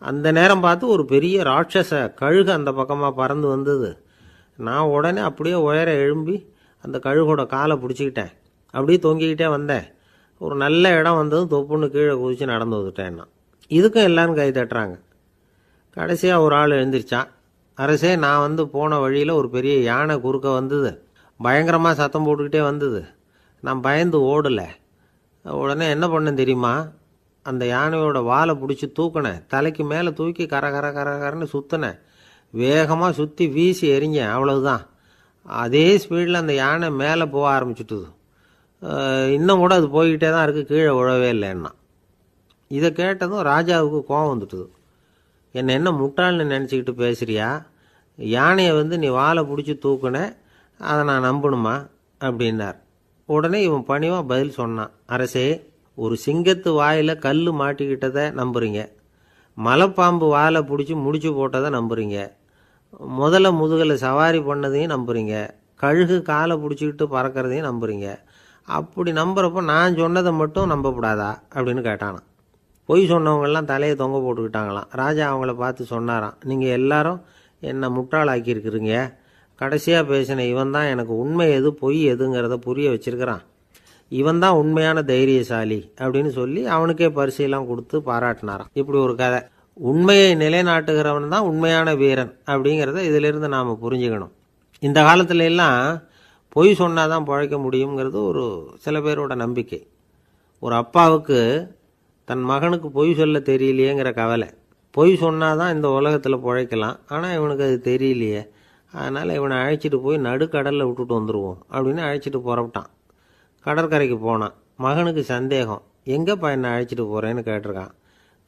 அந்த நேரம் பார்த்து ஒரு பெரிய ராட்சச கழுகு அந்த பக்கமாக பறந்து வந்தது. நான் உடனே அப்படியே உயர எழும்பி அந்த கழுகோட காலை பிடிச்சிக்கிட்டேன். அப்படியே தொங்கிக்கிட்டே வந்தேன். ஒரு நல்ல இடம் வந்ததும் தொப்புன்னு கீழே குதித்து நடந்து வந்துட்டேன்னா. இதுக்கும் எல்லாரும் கை தட்டுறாங்க. கடைசியாக ஒரு ஆள் எழுந்திரிச்சான். அரசே, நான் போன வழியில் ஒரு பெரிய யானை குறுக்க வந்தது. பயங்கரமாக சத்தம் போட்டுக்கிட்டே வந்தது. நான் பயந்து ஓடலை. உடனே என்ன பண்ணேன் தெரியுமா? அந்த யானையோட வாலை பிடிச்சி தூக்கினேன். தலைக்கு மேலே தூக்கி கரன்னு சுற்றினேன். வேகமாக சுற்றி வீசி எறிஞ்சேன். அவ்வளவுதான். அதே ஸ்பீடில் அந்த யானை மேலே போக ஆரம்பிச்சுட்டுது. இன்னும் கூட அது போய்கிட்டே தான் இருக்குது, கீழே விழவே இல்லைன்னா. இதை கேட்டதும் ராஜாவுக்கு கோபம் வந்துட்டுது. என்ன முட்டாள்னு நினச்சிக்கிட்டு பேசுறியா? யானையை நீ வாலை பிடிச்சி தூக்குன, அதை நான் நம்பணுமா அப்படின்னார். உடனே இவன் பணிவாக பதில் சொன்னான், அரசே, ஒரு சிங்கத்து வாயில் கல் மாட்டிக்கிட்டதை நம்புறீங்க, மலைப்பாம்பு வாலை பிடிச்சி முடிச்சு போட்டதை நம்புறீங்க, முதல்ல முதுகில் சவாரி பண்ணதையும் நம்புறீங்க, கழுகு காலை பிடிச்சிக்கிட்டு பறக்கிறதையும் நம்புறீங்க. அப்படி நம்புறப்போ நான் சொன்னதை மட்டும் நம்பக்கூடாதா அப்படின்னு கேட்டானான். பொய் சொன்னவங்கெல்லாம் தலையை தொங்க போட்டுக்கிட்டாங்களாம். ராஜா அவங்கள பார்த்து சொன்னாராம், நீங்கள் எல்லாரும் என்னை முட்டாளாக்கியிருக்கிறீங்க. கடைசியாக பேசின இவன் தான் எனக்கு உண்மை எது பொய் எதுங்கிறத புரிய வச்சிருக்கிறான். இவன் தான் உண்மையான தைரியசாலி அப்படின்னு சொல்லி அவனுக்கே பரிசையெல்லாம் கொடுத்து பாராட்டினாராம். இப்படி ஒரு கதை. உண்மையை நிலைநாட்டுகிறவன் தான் உண்மையான வீரன் அப்படிங்கிறத இதிலிருந்து நாம் புரிஞ்சுக்கணும். இந்த காலத்துல எல்லாம் பொய் சொன்னாதான் பிழைக்க முடியுங்கிறது ஒரு சில பேரோட நம்பிக்கை. ஒரு அப்பாவுக்கு தன் மகனுக்கு பொய் சொல்ல தெரியலையேங்கிற கவலை. பொய் சொன்னாதான் இந்த உலகத்தில் பிழைக்கலாம், ஆனால் இவனுக்கு அது தெரியலையே அதனால் இவனை அழைச்சிட்டு போய் நடுக்கடலில் விட்டுட்டு வந்துடுவோம் அப்படின்னு அழைச்சிட்டு புறப்பட்டான். கடற்கரைக்கு போனான். மகனுக்கு சந்தேகம், எங்கேப்பா என்னை அழைச்சிட்டு போகிறேன்னு கேட்டிருக்கான்.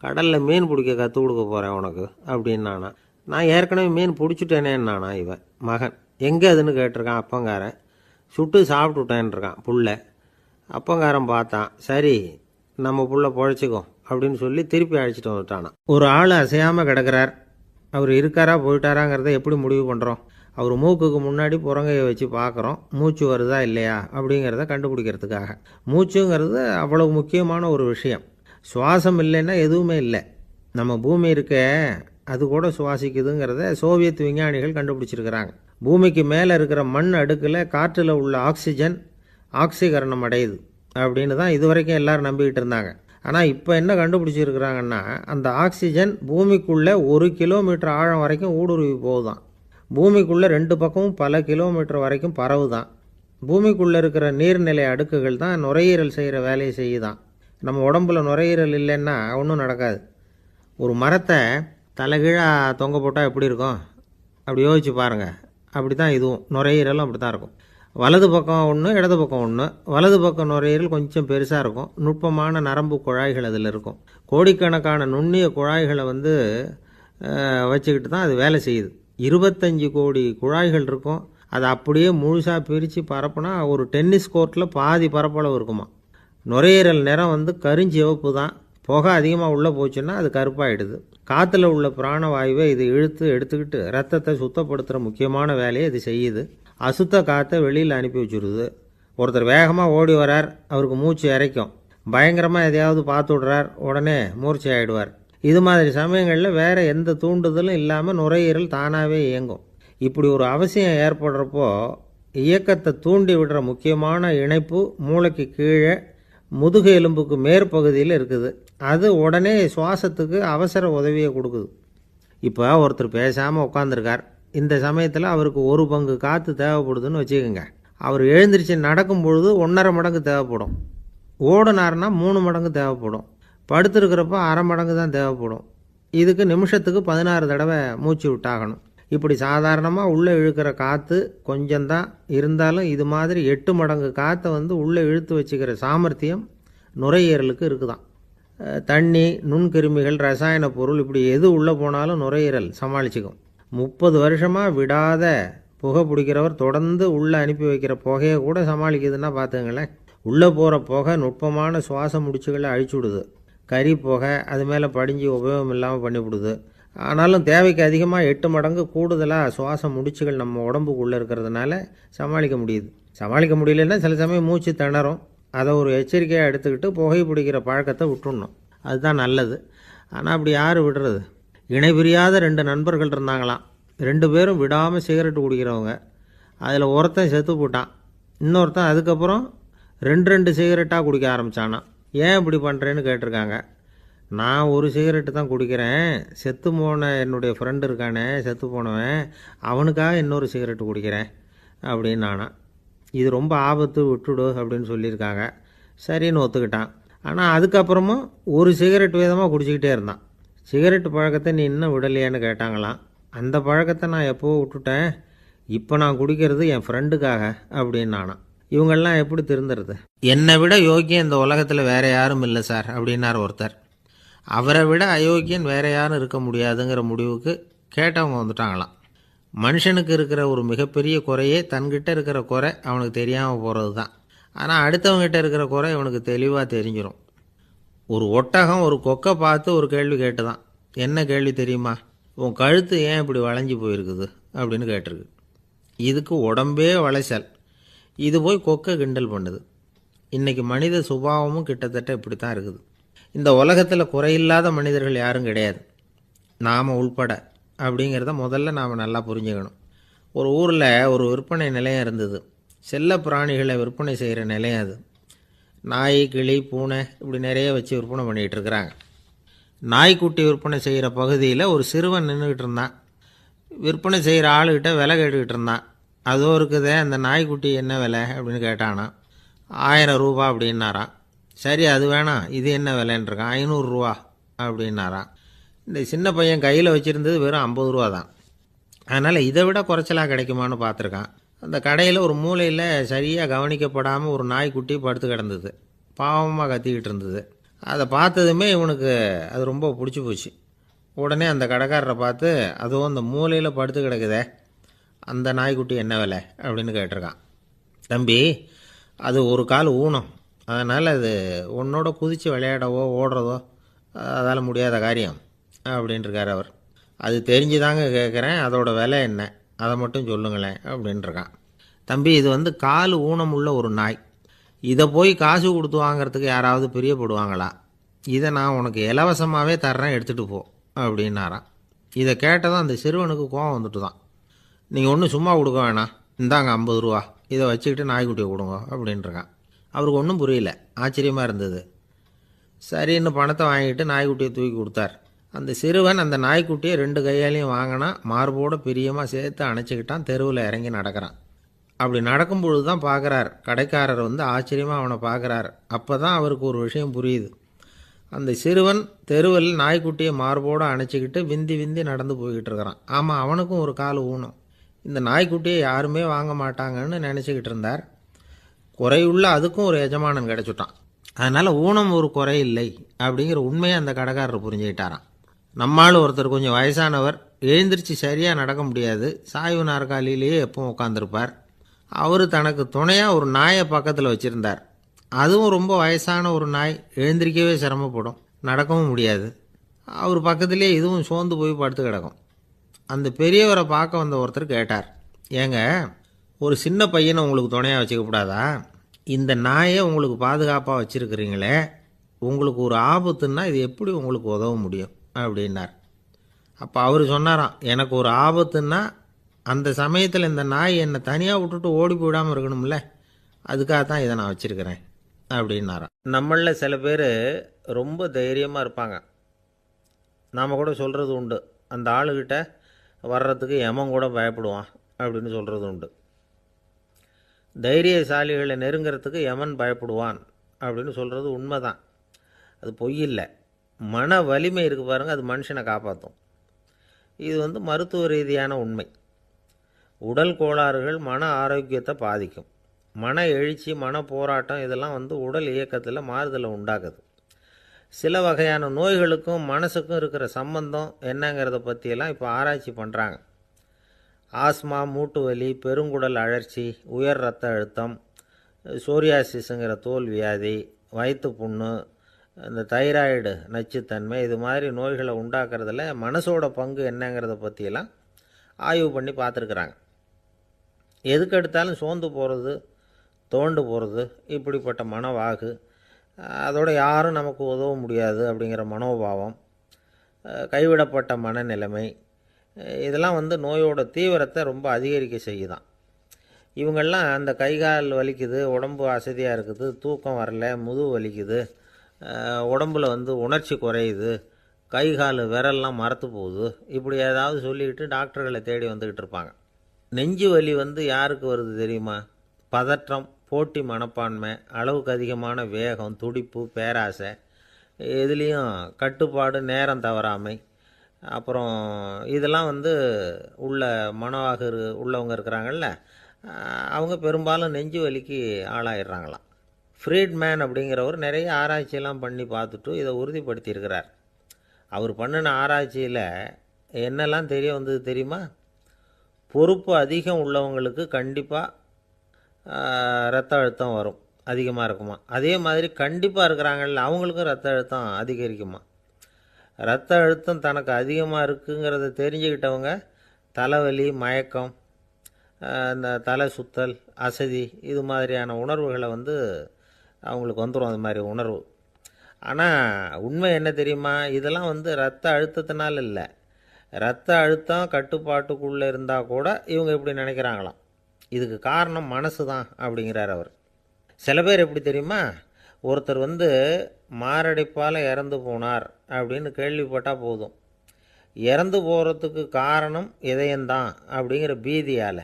கடலில் மீன் பிடிக்க கற்றுக் கொடுக்க போகிறேன் உனக்கு அப்படின்னானா. நான் ஏற்கனவே மீன் பிடிச்சிட்டேனேன்னானா இவன் மகன். எங்கே அதுன்னு கேட்டிருக்கான் அப்பங்காரன். சுட்டு சாப்பிட்டுட்டேன்ருக்கான் புள்ள. அப்பங்காரன் பார்த்தான், சரி நம்ம புள்ள பொழைச்சிக்கோ அப்படின்னு சொல்லி திருப்பி அழைச்சிட்டு வந்துட்டானா. ஒரு ஆள் அசையாமல் கிடக்கிறார், அவர் இருக்காரா போயிட்டாராங்கிறத எப்படி முடிவு பண்ணுறோம்? அவர் மூக்குக்கு முன்னாடி புறங்கையை வச்சு பார்க்குறோம், மூச்சு வருதா இல்லையா அப்படிங்கிறத கண்டுபிடிக்கிறதுக்காக. மூச்சுங்கிறது அவ்வளவு முக்கியமான ஒரு விஷயம். சுவாசம் இல்லைன்னா எதுவுமே இல்லை. நம்ம பூமி இருக்க அது கூட சுவாசிக்குதுங்கிறத சோவியத் விஞ்ஞானிகள் கண்டுபிடிச்சிருக்கிறாங்க. பூமிக்கு மேலே இருக்கிற மண் அடுக்கில் காற்றில் உள்ள ஆக்சிஜன் ஆக்சிகரணம் அடையுது அப்படின்னு தான் இதுவரைக்கும் எல்லோரும் நம்பிக்கிட்டு இருந்தாங்க. ஆனால் இப்போ என்ன கண்டுபிடிச்சிருக்கிறாங்கன்னா, அந்த ஆக்சிஜன் பூமிக்குள்ளே 1 கிலோமீட்டர் ஆழம் வரைக்கும் ஊடுருவி போகுதான். பூமிக்குள்ளே 2 பக்கமும் பல கிலோமீட்டர் வரைக்கும் பரவுதான். பூமிக்குள்ளே இருக்கிற நீர்நிலை அடுக்குகள் தான் நுரையீரல் செய்கிற வேலையை செய்யுதான். நம்ம உடம்புல நுரையீரல் இல்லைன்னா ஒன்றும் நடக்காது. ஒரு மரத்தை தலைகீழாக தொங்க போட்டால் எப்படி இருக்கும்? அப்படி யோசிச்சு பாருங்கள். அப்படி தான் இதுவும், நுரையீரலும் அப்படி தான் இருக்கும். வலது பக்கம் ஒன்று, இடது பக்கம் ஒன்று. வலது பக்கம் நுரையீரல் கொஞ்சம் பெருசாக இருக்கும், நுட்பமான நரம்பு குழாய்கள் அதில் இருக்கும். கோடிக்கணக்கான நுண்ணிய குழாய்களை வச்சுக்கிட்டு தான் அது வேலை செய்யுது. 25 கோடி குழாய்கள் இருக்கும். அதை அப்படியே முழுசாக பிரித்து பரப்புனா ஒரு டென்னிஸ் கோர்ட்டில் பாதி பரப்பளவு இருக்குமா. நுரையீரல் நிறம் கருஞ்சிவப்பு தான். புகை அதிகமாக உள்ளே போச்சுன்னா அது கருப்பாயிடுது. காற்றுல உள்ள பிராணவாயுவை இது இழுத்து எடுத்துக்கிட்டு ரத்தத்தை சுத்தப்படுத்துகிற முக்கியமான வேலையை இது செய்யுது. அசுத்த காற்றை வெளியில் அனுப்பி வச்சுருது. ஒருத்தர் வேகமாக ஓடி வரார், அவருக்கு மூச்சு இறைக்கும். பயங்கரமாக எதையாவது பார்த்து விடுறார், உடனே மூர்ச்சை ஆகிடுவார். இது மாதிரி சமயங்களில் வேறு எந்த தூண்டுதலும் இல்லாமல் நுரையீரல் தானாகவே இயங்கும். இப்படி ஒரு அவசியம் ஏற்படுறப்போ இயக்கத்தை தூண்டி விடுற முக்கியமான இணைப்பு மூளைக்கு கீழே முதுகு எலும்புக்கு மேற்பகுதியில் இருக்குது. அது உடனே சுவாசத்துக்கு அவசர உதவியை கொடுக்குது. இப்போ ஒருத்தர் பேசாமல் உட்காந்துருக்கார். இந்த சமயத்தில் அவருக்கு 1 பங்கு காற்று தேவைப்படுதுன்னு வச்சுக்கோங்க. அவர் எழுந்திரிச்சு நடக்கும் பொழுது 1.5 மடங்கு தேவைப்படும். ஓடினார்னா 3 மடங்கு தேவைப்படும். படுத்துருக்கிறப்ப அரை மடங்கு தான் தேவைப்படும். இதுக்கு நிமிஷத்துக்கு 16 தடவை மூச்சு விட்டாகணும். இப்படி சாதாரணமாக உள்ளே இழுக்கிற காற்று கொஞ்சம்தான் இருந்தாலும் இது மாதிரி 8 மடங்கு காற்றை உள்ளே இழுத்து வச்சுக்கிற சாமர்த்தியம் நுரையீரலுக்கு இருக்குதான். தண்ணி, நுண்கிருமிகள், ரசாயன பொருள் இப்படி எது உள்ளே போனாலும் நுரையீரல் சமாளிச்சுக்கும். 30 வருஷமாக விடாத புகை பிடிக்கிறவர் தொடர்ந்து உள்ளே அனுப்பி வைக்கிற புகையை கூட சமாளிக்குதுன்னா பார்த்துங்களேன். உள்ளே போகிற புகை நுட்பமான சுவாச முடிச்சுகளை அழிச்சு விடுது. கறி புகை அது மேலே படிஞ்சு உபயோகம் இல்லாமல் பண்ணிவிடுது. ஆனாலும் தேவைக்கு அதிகமாக 8 மடங்கு கூடுதலாக சுவாச முடிச்சுகள் நம்ம உடம்புக்குள்ளே இருக்கிறதுனால சமாளிக்க முடியுது. சமாளிக்க முடியலன்னா சில சமயம் மூச்சு திணறும். அதை ஒரு எச்சரிக்கையாக எடுத்துக்கிட்டு புகை பிடிக்கிற பழக்கத்தை விட்டுடணும். அதுதான் நல்லது. ஆனால் அப்படி யார் விடுறது? இணை பிரியாத 2 நண்பர்கள் இருந்தாங்களாம். 2 பேரும் விடாமல் சிகரெட்டு குடிக்கிறவங்க. அதில் ஒருத்தன் செத்து போட்டான். இன்னொருத்தன் அதுக்கப்புறம் 2 சிகரெட்டாக குடிக்க ஆரம்பித்தானான். ஏன் இப்படி பண்ணுறேன்னு கேட்டிருக்காங்க. நான் ஒரு சிகரெட்டு தான் குடிக்கிறேன், செத்து போன என்னுடைய ஃப்ரெண்டு இருக்கானே செத்து போனவன், அவனுக்காக இன்னொரு சிகரெட்டு குடிக்கிறேன் அப்படின்னு நானா. இது ரொம்ப ஆபத்து, விட்டுடு அப்படின்னு சொல்லியிருக்காங்க. சரின்னு ஒத்துக்கிட்டான். ஆனால் அதுக்கப்புறமும் ஒரு சிகரெட் வீதமாக குடிச்சிக்கிட்டே இருந்தான். சிகரெட்டு பழக்கத்தை நீ இன்னும் விடலையான்னு கேட்டாங்களாம். அந்த பழக்கத்தை நான் எப்போவோ விட்டுட்டேன், இப்போ நான் குடிக்கிறது என் ஃப்ரெண்டுக்காக அப்படின்னு நானா. இவங்கெல்லாம் எப்படி திருந்துறது? என்னை விட யோக்கியம் இந்த உலகத்தில் வேறு யாரும் இல்லை சார் அப்படின்னார் ஒருத்தர். அவரை விட அயோக்கியன் வேறு யாரும் இருக்க முடியாதுங்கிற முடிவுக்கு கேட்டவங்க வந்துட்டாங்களாம். மனுஷனுக்கு இருக்கிற ஒரு மிகப்பெரிய குறையே தன்கிட்ட இருக்கிற குறை அவனுக்கு தெரியாமல் போகிறது தான். ஆனால் அடுத்தவங்ககிட்ட இருக்கிற குறை இவனுக்கு தெளிவாக தெரிஞ்சிடும். ஒரு ஒட்டகம் ஒரு கொக்கை பார்த்து ஒரு கேள்வி கேட்டுதான். என்ன கேள்வி தெரியுமா? உன் கழுத்து ஏன் இப்படி வளைஞ்சி போயிருக்குது அப்படின்னு கேட்டிருக்கு. இதுக்கு உடம்பே வளைச்சல். இது போய் கொக்கை கிண்டல் பண்ணுது. இன்றைக்கி மனித சுபாவமும் கிட்டத்தட்ட இப்படி தான் இருக்குது. இந்த உலகத்தில் குறையில்லாத மனிதர்கள் யாரும் கிடையாது, நாம் உள்பட அப்படிங்கிறத முதல்ல நாம் நல்லா புரிஞ்சுக்கணும். ஒரு ஊரில் ஒரு விற்பனை நிலையம் இருந்தது. செல்ல பிராணிகளை விற்பனை செய்கிற நிலையம் அது. நாய், கிளி, பூனை இப்படி நிறைய வச்சு விற்பனை பண்ணிகிட்டு இருக்கிறாங்க. நாய்க்குட்டி விற்பனை செய்கிற பகுதியில் ஒரு சிறுவன் நின்றுக்கிட்டு இருந்தான். விற்பனை செய்கிற ஆளுகிட்ட விலை கேட்டுக்கிட்டு இருந்தான். அதோ இருக்குதே அந்த நாய்க்குட்டி என்ன விலை அப்படின்னு கேட்டானா. 1000 ரூபா அப்படின்னாரான். சரி அது வேணாம், இது என்ன விலைன்றிருக்கான். 500 ரூபா அப்படின்னாரான். இந்த சின்ன பையன் கையில் வச்சுருந்தது வெறும் 50 ரூபா தான். அதனால் இதை விட குறைச்சலாக கிடைக்குமான்னு பார்த்துருக்கான். அந்த கடையில் ஒரு மூலையில் சரியாக கவனிக்கப்படாமல் ஒரு நாய்க்குட்டி படுத்து கிடந்தது. பாவமாக கத்திக்கிட்டு இருந்தது. அதை பார்த்ததுமே இவனுக்கு அது ரொம்ப பிடிச்சி போச்சு. உடனே அந்த கடைக்காரரை பார்த்து, அதுவும் அந்த மூலையில் படுத்து கிடக்குதே அந்த நாய்க்குட்டி என்ன விலை அப்படின்னு கேட்டிருக்கான். தம்பி, அது ஒரு கால் ஊனம், அதனால் அது உன்னோட குதித்து விளையாடவோ ஓடுறதோ அதால் முடியாத காரியம் அப்படின்ட்டுருக்கார் அவர். அது தெரிஞ்சுதாங்க கேட்குறேன், அதோட விலை என்ன அதை மட்டும் சொல்லுங்களேன் அப்படின்ட்டுருக்கான். தம்பி, இது வந்து கால் ஊனம் உள்ள ஒரு நாய். இதை போய் காசு கொடுத்து வாங்கிறதுக்கு யாராவது பிரியப்படுவாங்களா? இதை நான் உனக்கு இலவசமாகவே தர்றேன், எடுத்துகிட்டு போ அப்படின்னாரான். இதை கேட்டதும் அந்த சிறுவனுக்கு கோவம் வந்துட்டு தான். நீங்கள் ஒன்றும் சும்மா கொடுக்க வேணாம், இந்தாங்க 50 ரூபா, இதை வச்சுக்கிட்டு நாய்க்குட்டியை கொடுங்க அப்படின்ட்டுருக்கான். அவருக்கு ஒன்றும் புரியல, ஆச்சரியமாக இருந்தது. சரின்னு பணத்தை வாங்கிட்டு நாய்க்குட்டியை தூக்கி கொடுத்தார். அந்த சிறுவன் அந்த நாய்க்குட்டியை 2 கையாலையும் வாங்கினா, மார்போடு பிரியமாக சேர்த்து அணைச்சிக்கிட்டான். தெருவில் இறங்கி நடக்கிறான். அப்படி நடக்கும்பொழுது தான் பார்க்குறார், கடைக்காரர் வந்து ஆச்சரியமாக அவனை பார்க்குறார். அப்போ தான் அவருக்கு ஒரு விஷயம் புரியுது. அந்த சிறுவன் தெருவில் நாய்க்குட்டியை மார்போடு அணைச்சிக்கிட்டு விந்தி விந்தி நடந்து போய்கிட்டு இருக்கிறான். ஆமாம், அவனுக்கும் ஒரு கால் ஊனம். இந்த நாய்க்குட்டியை யாருமே வாங்க மாட்டாங்கன்னு நினச்சிக்கிட்டு இருந்தார். குறையுள்ள அதுக்கும் ஒரு எஜமானன் கிடச்சிட்டான். அதனால் ஊனம் ஒரு குறை இல்லை அப்படிங்கிற உண்மையை அந்த கடைக்காரர் புரிஞ்சுக்கிட்டாராம். நம்மால் ஒருத்தர் கொஞ்சம் வயசானவர், எழுந்திரிச்சு சரியாக நடக்க முடியாது, சாய்வு நாற்காலியிலேயே எப்பவும் உட்காந்துருப்பார். அவர் தனக்கு துணையாக ஒரு நாயை பக்கத்தில் வச்சுருந்தார். அதுவும் ரொம்ப வயசான ஒரு நாய், எழுந்திரிக்கவே சிரமப்படும், நடக்கவும் முடியாது. அவர் பக்கத்துலேயே இதுவும் சோர்ந்து போய் படுத்து கிடக்கும். அந்த பெரியவரை பார்க்க வந்த ஒருத்தர் கேட்டார், ஏங்க, ஒரு சின்ன பையனை உங்களுக்கு துணையாக வச்சுக்கப்படாதா? இந்த நாயை உங்களுக்கு பாதுகாப்பாக வச்சுருக்கிறீங்களே, உங்களுக்கு ஒரு ஆபத்துன்னா இது எப்படி உங்களுக்கு உதவ முடியும் அப்படின்னார். அப்போ அவர் சொன்னாராம், எனக்கு ஒரு ஆபத்துன்னா அந்த சமயத்தில் இந்த நாய் என்னை தனியாக விட்டுட்டு ஓடி போயிடாமல் இருக்கணும்ல, அதுக்காக தான் இதை நான் வச்சுருக்கிறேன் அப்படின்னாராம். நம்மளில் சில பேர் ரொம்ப தைரியமாக இருப்பாங்க. நாம் கூட சொல்கிறது உண்டு, அந்த ஆளுகிட்ட வர்றதுக்கு எமன் கூட பயப்படுவான் அப்படின்னு சொல்கிறது உண்டு. தைரியசாலிகளை நெருங்கிறதுக்கு யமன் பயப்படுவான் அப்படின்னு சொல்கிறது உண்மை தான். அது பொய் இல்லை. மன வலிமை இருக்குது பாருங்கள், அது மனுஷனை காப்பாற்றும். இது வந்து மருத்துவ ரீதியான உண்மை. உடல் கோளாறுகள் மன ஆரோக்கியத்தை பாதிக்கும். மன எழுச்சி, மன போராட்டம் இதெல்லாம் வந்து உடல் இயக்கத்தில் மாறுதலை உண்டாக்குது. சில வகையான நோய்களுக்கும் மனசுக்கும் இருக்கிற சம்பந்தம் என்னங்கிறத பற்றியெல்லாம் இப்போ ஆராய்ச்சி பண்ணுறாங்க. ஆஸ்மா, மூட்டு வலி, பெருங்குடல் அழற்சி, உயர் இரத்த அழுத்தம், சோரியாசிஸுங்கிற தோல் வியாதி, வயிற்று புண்ணு, இந்த தைராய்டு நச்சுத்தன்மை, இது மாதிரி நோய்களை உண்டாக்குறதுல மனசோட பங்கு என்னங்கிறத பற்றியெல்லாம் ஆய்வு பண்ணி பார்த்துருக்குறாங்க. எதுக்கு எடுத்தாலும் சோர்ந்து போகிறது, தோண்டு போகிறது, இப்படிப்பட்ட மனவாகு, அதோட யாரும் நமக்கு உதவ முடியாது அப்படிங்கிற மனோபாவம், கைவிடப்பட்ட மனநிலைமை, இதெல்லாம் வந்து நோயோட தீவிரத்தை ரொம்ப அதிகரிக்க செய்யுதான். இவங்கெல்லாம் அந்த கை கால் வலிக்குது, உடம்பு அசதியாக இருக்குது, தூக்கம் வரல, முதுகு வலிக்குது, உடம்பில் வந்து உணர்ச்சி குறையுது, கை கால் விரல்லாம் மரத்து போகுது, இப்படி ஏதாவது சொல்லிக்கிட்டு டாக்டர்களை தேடி வந்துக்கிட்டு இருப்பாங்க. நெஞ்சு வலி வந்து யாருக்கு வருது தெரியுமா? பதற்றம், போட்டி மனப்பான்மை, அளவுக்கு அதிகமான வேகம், துடிப்பு, பேராசை, இதுலேயும் கட்டுப்பாடு, நேரம் தவறாமை, அப்புறம் இதெல்லாம் வந்து உள்ள மனவாக உள்ளவங்க இருக்கிறாங்கல்ல, அவங்க பெரும்பாலும் நெஞ்சு வலிக்கு ஆளாயிடுறாங்களாம். ஃப்ரீட்மேன் அப்படிங்கிறவர் நிறைய ஆராய்ச்சியெல்லாம் பண்ணி பார்த்துட்டு இதை உறுதிப்படுத்தியிருக்கிறார். அவர் பண்ணின ஆராய்ச்சியில் என்னெல்லாம் தெரிய வந்தது தெரியுமா? பொறுப்பு அதிகம் உள்ளவங்களுக்கு கண்டிப்பாக இரத்த அழுத்தம் வரும், அதிகமாக இருக்குமா. அதே மாதிரி கண்டிப்பாக இருக்கிறாங்கல்ல, அவங்களுக்கும் இரத்த அழுத்தம் அதிகரிக்குமா. இரத்த அழுத்தம் தனக்கு அதிகமாக இருக்குங்கிறத தெரிஞ்சுக்கிட்டவங்க தலைவலி, மயக்கம், இந்த தலை சுத்தல், அசதி, இது மாதிரியான உணர்வுகளை வந்து அவங்களுக்கு வந்துடும், அது மாதிரி உணர்வு. ஆனால் உண்மை என்ன தெரியுமா? இதெல்லாம் வந்து இரத்த அழுத்தத்தினால இல்லை. இரத்த அழுத்தம் கட்டுப்பாட்டுக்குள்ளே இருந்தால் கூட இவங்க இப்படி நினைக்கிறாங்களாம். இதுக்கு காரணம் மனசு தான் அப்படிங்கிறார் அவர். சில பேர் எப்படி தெரியுமா? ஒருத்தர் வந்து மாரடைப்பால் இறந்து போனார் அப்படின்னு கேள்விப்பட்டால் போதும், இறந்து போகிறதுக்கு காரணம் இதயம்தான் அப்படிங்கிற பீதியால்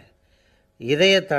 இதயத்தை